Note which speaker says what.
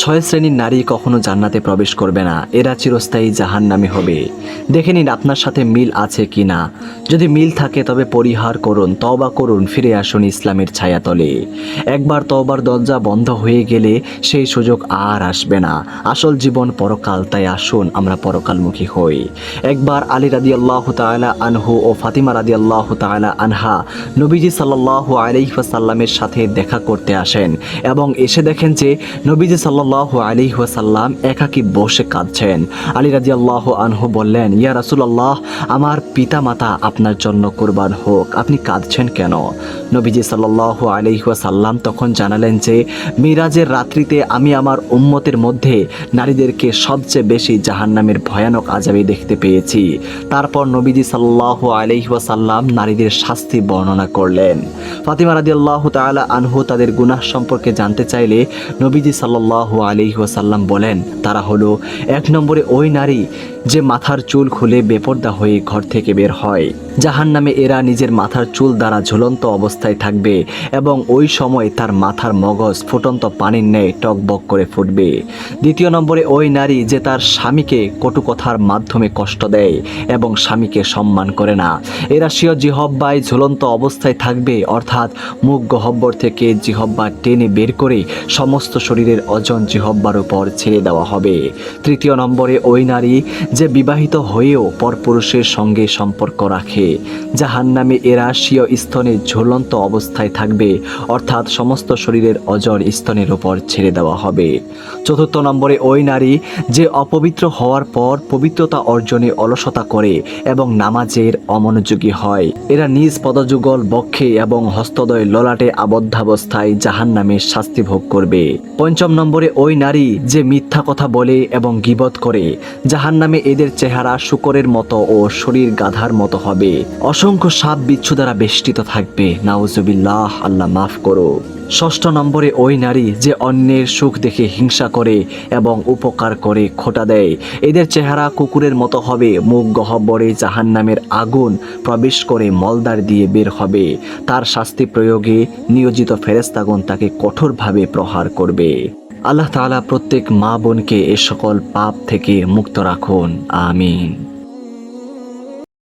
Speaker 1: 6 শ্রেণীর নারী কখনো জান্নাতে প্রবেশ করবে না, এরা চিরস্থায়ী জাহান্নামী হবে। দেখে নিন আপনার সাথে মিল আছে কি না। যদি মিল থাকে তবে পরিহার করুন, তওবা করুন, ফিরে আসুন ইসলামের ছায়াতলে। একবার তওবার দরজা বন্ধ হয়ে গেলে সেই সুযোগ আর আসবে না। আসল জীবন পরকাল, তাই আসুন আমরা পরকালমুখী হই। একবার আলী রাদিয়াল্লাহু তাআলা আনহু ও ফাতিমা রাদিয়াল্লাহু তাআলা আনহা নবীজি সাল্লাল্লাহু আলাইহি ওয়াসাল্লামের সাথে দেখা করতে আসেন এবং এসে দেখেন যে নবীজি সাল্লাল্লাহু আলাইহি ওয়াসাল্লাম একাকী বসে কাঁদছেন। আলী রাদিয়াল্লাহু আনহু বললেন, ইয়া রাসূলুল্লাহ, আমার পিতামাতা আপনার জন্য কুরবান হোক, আপনি কাঁদছেন কেন? নবীজি সাল্লাল্লাহু আলাইহি ওয়াসাল্লাম তখন জানালেন যে মিরাজের রাত্রিতে আমি আমার উম্মতের মধ্যে নারীদেরকে সবচেয়ে বেশি জাহান্নামের ভয়ানক আযাবে দেখতে পেয়েছি। তারপর নবীজি সাল্লাল্লাহু আলাইহি ওয়াসাল্লাম নারীদের শাস্তি বর্ণনা করলেন। ফাতিমা রাদিয়াল্লাহু তাআলা আনহু তাদের গুনাহ সম্পর্কে জানতে চাইলে নবীজি সাল্লাল্লাহু আলাইহি ওয়াসাল্লাম বলেন, তারা হলো 1 নম্বরে ওই নারী যে মাথার চুল খুলে বেপরদা হয়ে ঘর থেকে বের হয়। জাহান্নামে এরা নিজের মাথার চুল দ্বারা ঝুলন্ত অবস্থায় থাকবে এবং ওই সময় তার মাথার মগজ ফুটন্ত পানির ন্যায় টকবক করে ফুটবে। 2 নম্বরে ওই নারী যে তার স্বামীকে কটু কথার মাধ্যমে কষ্ট দেয় এবং স্বামীকে সম্মান করে না। এরা স্বীয় জিহব্বায় ঝুলন্ত অবস্থায় থাকবে, অর্থাৎ মুখ গহ্বর থেকে জিহব্বা টেনে বের করে সমস্ত শরীরের ওজন জিহব্বার উপর ছেড়ে দেওয়া হবে। 3 নম্বরে ওই নারী যে বিবাহিত হয়েও পরপুরুষের সঙ্গে সম্পর্ক রাখে। জাহান্নামে এরা স্বীয় স্তনে ঝুলন্ত অবস্থায় থাকবে, অর্থাৎ সমস্ত শরীরের ওজন স্তনের উপর ছেড়ে দেওয়া হবে। 4 নম্বরে ওই নারী যে অপবিত্র হওয়ার পর পবিত্রতা অর্জনে অলসতা করে এবং নামাজের অমনোযোগী হয়। এরা নিজ পদযুগল বক্ষে এবং হস্তদয় ললাটে আবদ্ধাবস্থায় জাহান্নামের শাস্তি ভোগ করবে। 5 নম্বরে ওই নারী যে মিথ্যা কথা বলে এবং গীবত করে। জাহান্নামে এদের চেহারা শূকরের মতো ও শরীর গাধার মতো হবে। অসংখ্য সাপ বিচ্ছু দ্বারা বেষ্টিত থাকবে। নাউজুবিল্লাহ, আল্লাহ মাফ করো। 6 নম্বরে ওই নারী যে অন্যের সুখ দেখে হিংসা করে এবং উপকার করে খোঁটা দেয়। এদের চেহারা কুকুরের মতো হবে। মুখ গহ্বরে জাহান্নামের আগুন প্রবেশ করে মলদার দিয়ে বের হবে। তার শাস্তি প্রয়োগে নিয়োজিত ফেরেশতাগণ তাকে কঠোরভাবে প্রহার করবে। আল্লাহ তাআলা প্রত্যেক মা বোনকে এ সকল পাপ থেকে মুক্ত রাখুন। আমিন।